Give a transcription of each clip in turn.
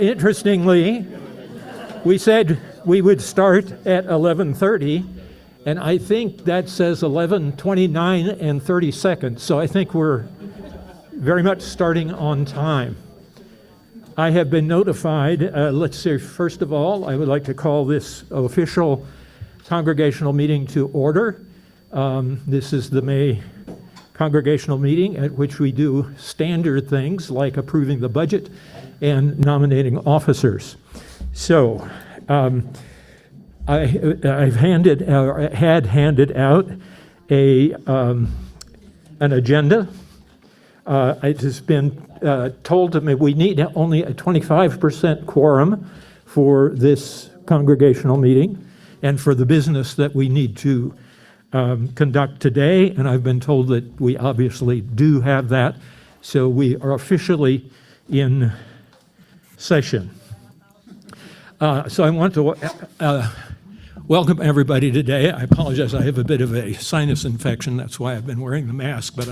interestingly, we said we would start at 11:30, and I think that says 11:29 and 30 seconds, so I think we're very much starting on time. I have been notified, let's say, first of all, I would like to call this official congregational meeting to order. This is the May congregational meeting at which we do standard things like approving the budget and nominating officers. So I've handed out an agenda. It has been told to me we need only a 25% quorum for this congregational meeting and for the business that we need to conduct today, and I've been told that we obviously do have that, so we are officially in session. So I want to welcome everybody today. I apologize, I have a bit of a sinus infection, that's why I've been wearing the mask, but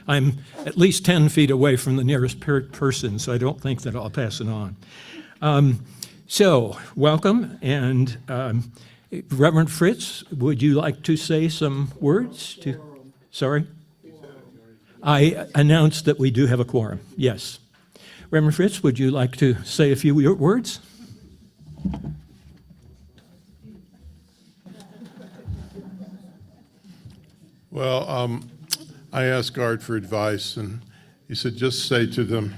I'm at least 10 feet away from the nearest person, so I don't think that I'll pass it on. So, welcome, and Reverend Fritz, would you like to say some words? Sorry? I announced that we do have a quorum, yes. Reverend Fritz, would you like to say a few words? Well, I asked Art for advice, and he said, just say to them,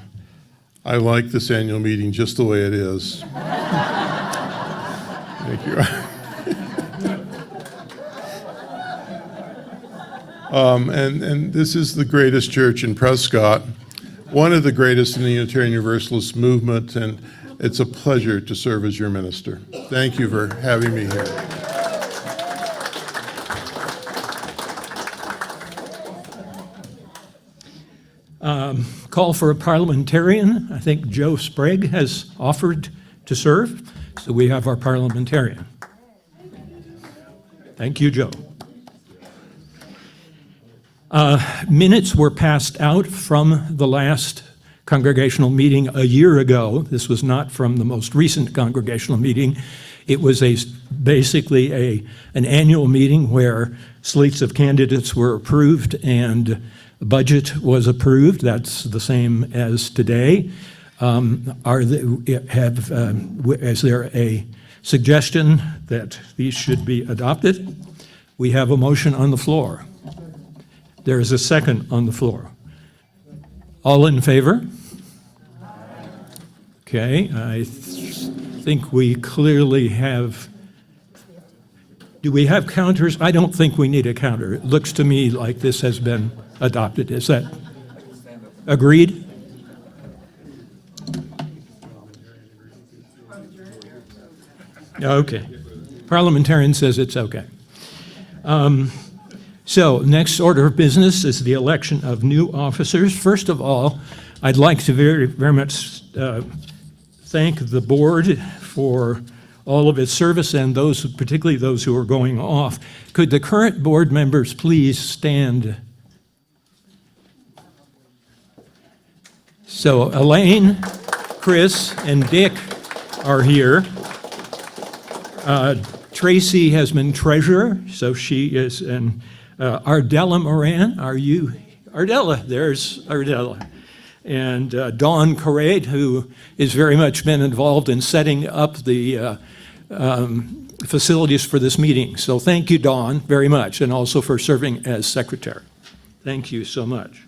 I like this annual meeting just the way it is. Thank you. And this is the greatest church in Prescott, one of the greatest in the Unitarian Universalist movement, and it's a pleasure to serve as your minister. Thank you for having me here. Call for a parliamentarian. I think Joe Sprague has offered to serve, so we have our parliamentarian. Thank you, Joe. Minutes were passed out from the last congregational meeting a year ago. This was not from the most recent congregational meeting. It was basically an annual meeting where slates of candidates were approved and the budget was approved. That's the same as today. Is there a suggestion that these should be adopted? We have a motion on the floor. There is a second on the floor. All in favor? Okay, I think we clearly have. Do we have counters? I don't think we need a counter. It looks to me like this has been adopted. Is that agreed? Okay. Parliamentarian says it's okay. So next order of business is the election of new officers. First of all, I'd like to very, very much thank the board for all of its service and those, particularly those who are going off. Could the current board members please stand? So Elaine, Chris, and Dick are here. Tracy has been treasurer, so she is, and Ardella Moran, are you? Ardella, there's Ardella. And Dawn Corrade, who has very much been involved in setting up the facilities for this meeting. So thank you, Dawn, very much, and also for serving as secretary. Thank you so much.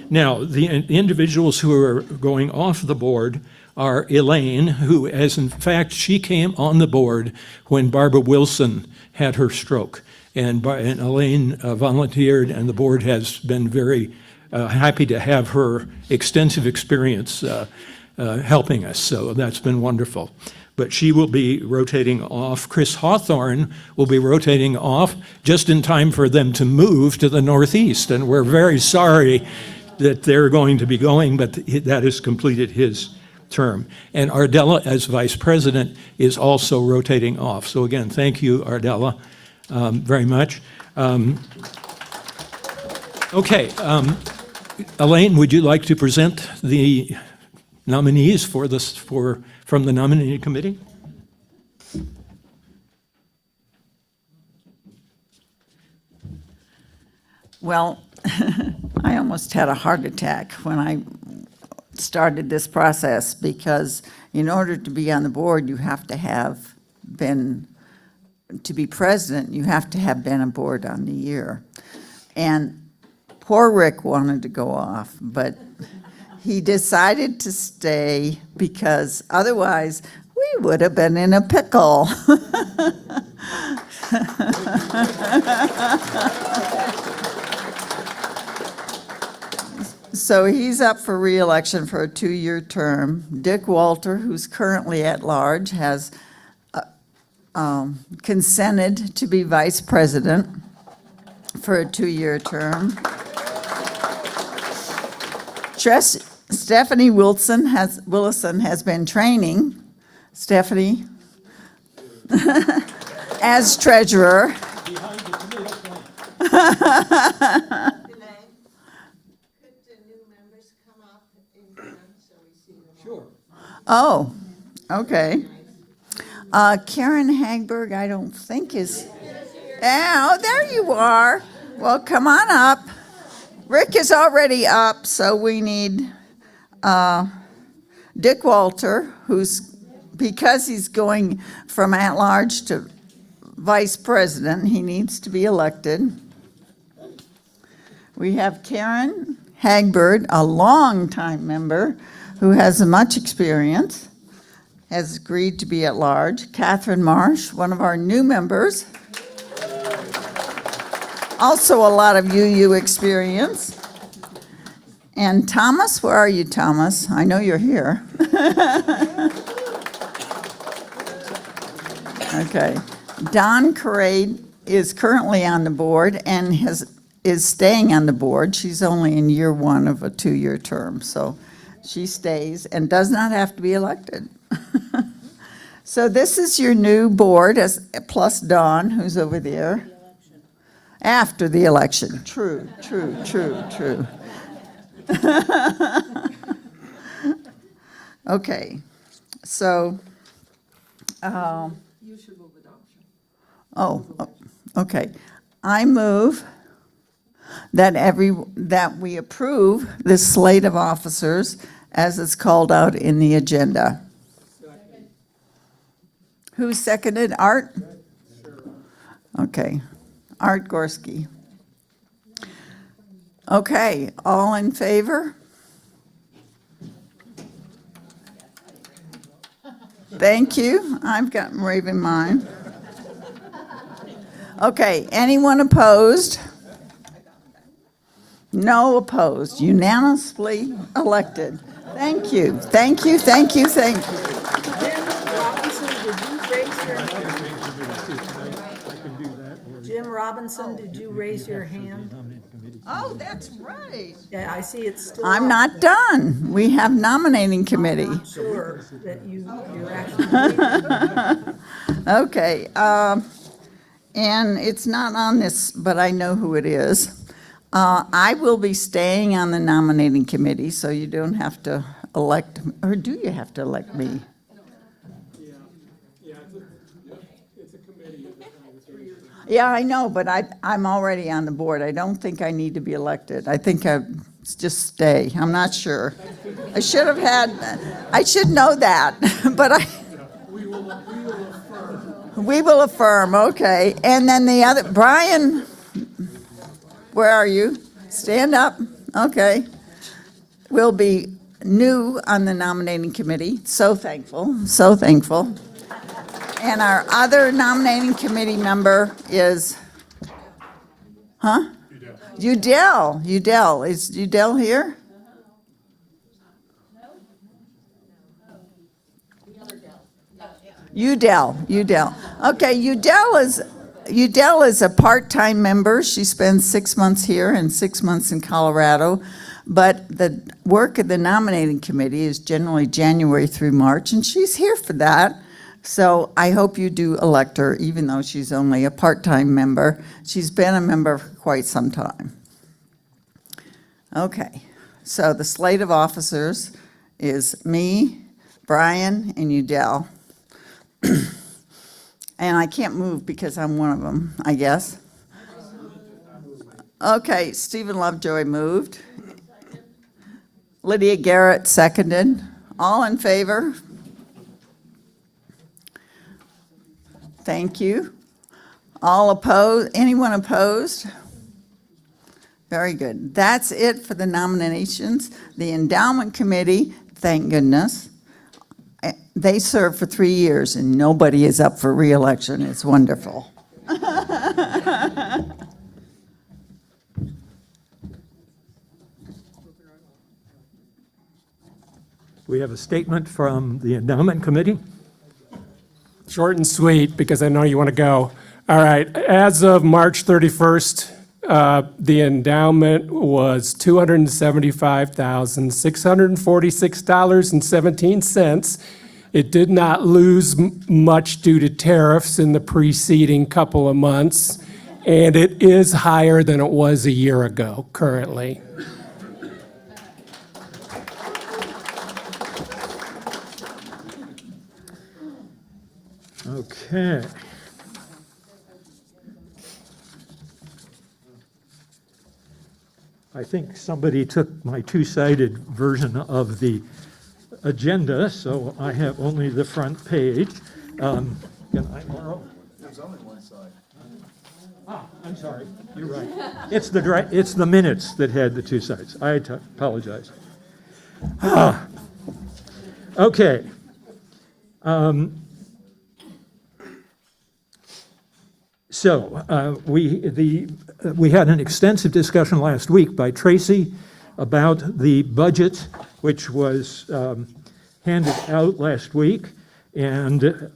Now, the individuals who are going off the board are Elaine, who, as in fact, she came on the board when Barbara Wilson had her stroke. And Elaine volunteered, and the board has been very happy to have her extensive experience helping us. So that's been wonderful. But she will be rotating off. Chris Hawthorne will be rotating off just in time for them to move to the Northeast. And we're very sorry that they're going to be going, but that has completed his term. And Ardella, as vice president, is also rotating off. So again, thank you, Ardella, very much. Okay, Elaine, would you like to present the nominees for this, from the nominating committee? Well, I almost had a heart attack when I started this process, because in order to be on the board, you have to have been, to be president, you have to have been aboard on the year. And poor Rick wanted to go off, but he decided to stay because otherwise we would have been in a pickle. So he's up for re-election for a 2-year term. Dick Walter, who's currently at large, has consented to be vice president for a 2-year term. Stephanie Willison has been training Stephanie as treasurer. Oh, okay. Karen Hagberg, I don't think is, oh, there you are. Well, come on up. Rick is already up, so we need Dick Walter, because he's going from at-large to vice president, he needs to be elected. We have Karen Hagberg, a longtime member, who has much experience, has agreed to be at large. Catherine Marsh, one of our new members. Also a lot of UU experience. And Thomas, where are you, Thomas? I know you're here. Okay. Dawn Carade is currently on the board and is staying on the board. She's only in year 1 of a 2-year term, so she stays and does not have to be elected. So this is your new board, plus Dawn, who's over there. After the election. True. Okay, so, you should move adoption. Oh, okay. I move that we approve this slate of officers as it's called out in the agenda. Second. Who seconded? Art? Sure. Okay. Art Gorski. Okay, all in favor? Thank you. I've got waving mine. Okay, anyone opposed? No opposed. Unanimously elected. Thank you. Jim Robinson, did you raise your hand? Oh, that's right. Yeah, I see it's still. I'm not done. We have nominating committee. I'm not sure that you're actually. Okay, and it's not on this, but I know who it is. I will be staying on the nominating committee, so you don't have to elect, or do you have to elect me? Yeah, I know, but I'm already on the board. I don't think I need to be elected. I think I just stay. I'm not sure. I should know that, but we will affirm, okay. And then the other, Brian, where are you? Stand up, okay. Will be new on the nominating committee. So thankful. And our other nominating committee member is, Udell. Is Udell here? Udell. Okay, Udell is a part-time member. She spends 6 months here and 6 months in Colorado. But the work of the nominating committee is generally January through March, and she's here for that. So I hope you do elect her, even though she's only a part-time member. She's been a member for quite some time. Okay, so the slate of officers is me, Brian, and Udell. And I can't move because I'm one of them, I guess. Okay, Stephen Lovejoy moved. Lydia Garrett seconded. All in favor? Thank you. All opposed? Anyone opposed? Very good. That's it for the nominations. The Endowment Committee, thank goodness, they serve for 3 years and nobody is up for reelection. It's wonderful. We have a statement from the Endowment Committee. Short and sweet, because I know you want to go. All right, as of March 31st, the endowment was $275,646.17. It did not lose much due to tariffs in the preceding couple of months, and it is higher than it was a year ago currently. Okay. I think somebody took my two-sided version of the agenda, so I have only the front page. Can I borrow? There's only one side. I'm sorry, you're right. It's the minutes that had the two sides. I apologize. Okay. So we had an extensive discussion last week by Tracy about the budget, which was handed out last week, and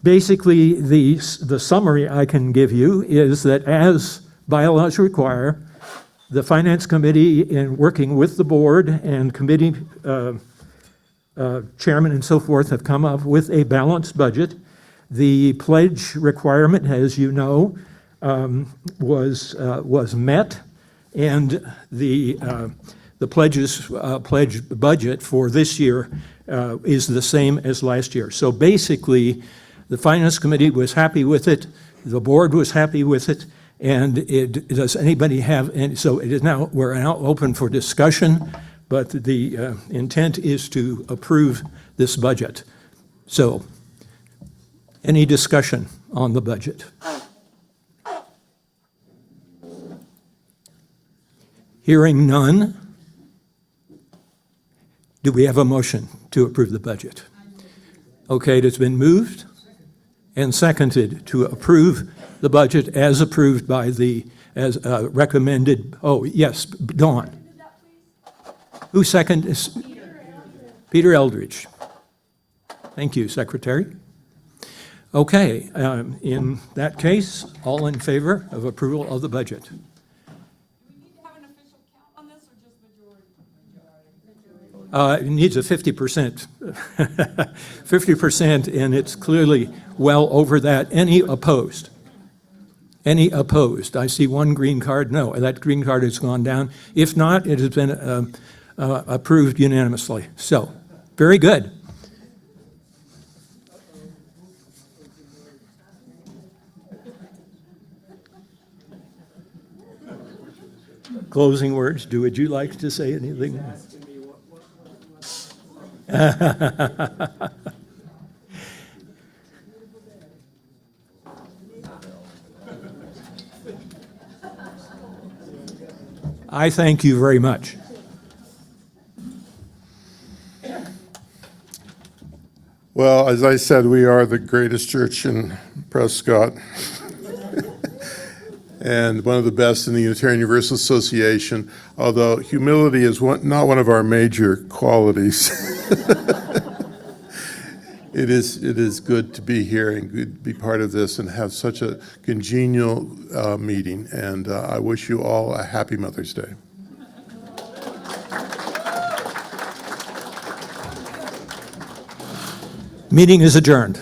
basically the summary I can give you is that as bylaws require, the Finance Committee, in working with the board and committee chairman and so forth, have come up with a balanced budget. The pledge requirement, as you know, was met, and the pledge budget for this year is the same as last year. So basically, the Finance Committee was happy with it, the board was happy with it, and does anybody have any? So it is now, we're now open for discussion, but the intent is to approve this budget. So, any discussion on the budget? Hearing none, do we have a motion to approve the budget? Okay, it has been moved and seconded to approve the budget as approved by as recommended. Oh, yes, Dawn. Who seconded? Peter Eldridge. Thank you, Secretary. Okay, in that case, all in favor of approval of the budget? Do we need to have an official count on this, or just majority? It needs a 50%, 50%, and it's clearly well over that. Any opposed? Any opposed? I see one green card. No, that green card has gone down. If not, it has been approved unanimously. So, very good. Closing words. Would you like to say anything? I thank you very much. Well, as I said, we are the greatest church in Prescott and one of the best in the Unitarian Universalist Association, although humility is not one of our major qualities. It is good to be here and good to be part of this and have such a congenial meeting, and I wish you all a happy Mother's Day. Meeting is adjourned.